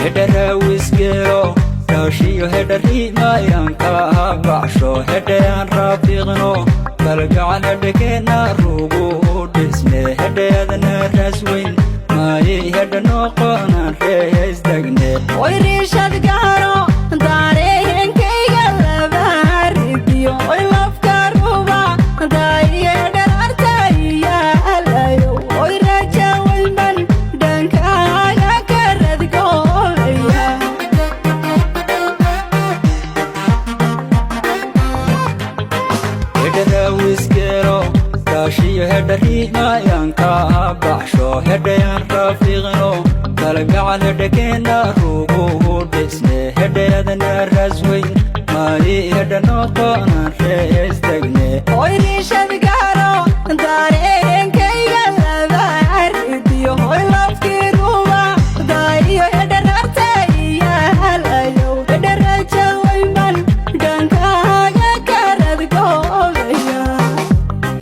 hedera wiskero raashiyo hedari mayanka bacsho hedaan rafiqno kalgacal hedhekena rugu dhisne hedheedana rasweyn maayi hedha noqonan rees degne oy riishad gaaro daarehenkayga labaaridiyo oy lafka ruba daayiye dharartayaalayo oy raja wayman dhankaaga ka radgoolaya hedera wiskero raashiyo hedari mayanka bacsho hedhayaan rafiqno kalgacal hedhekena rugu dhisne hedheedana rasweyn maayi hedha noqonan rees degne oy riishad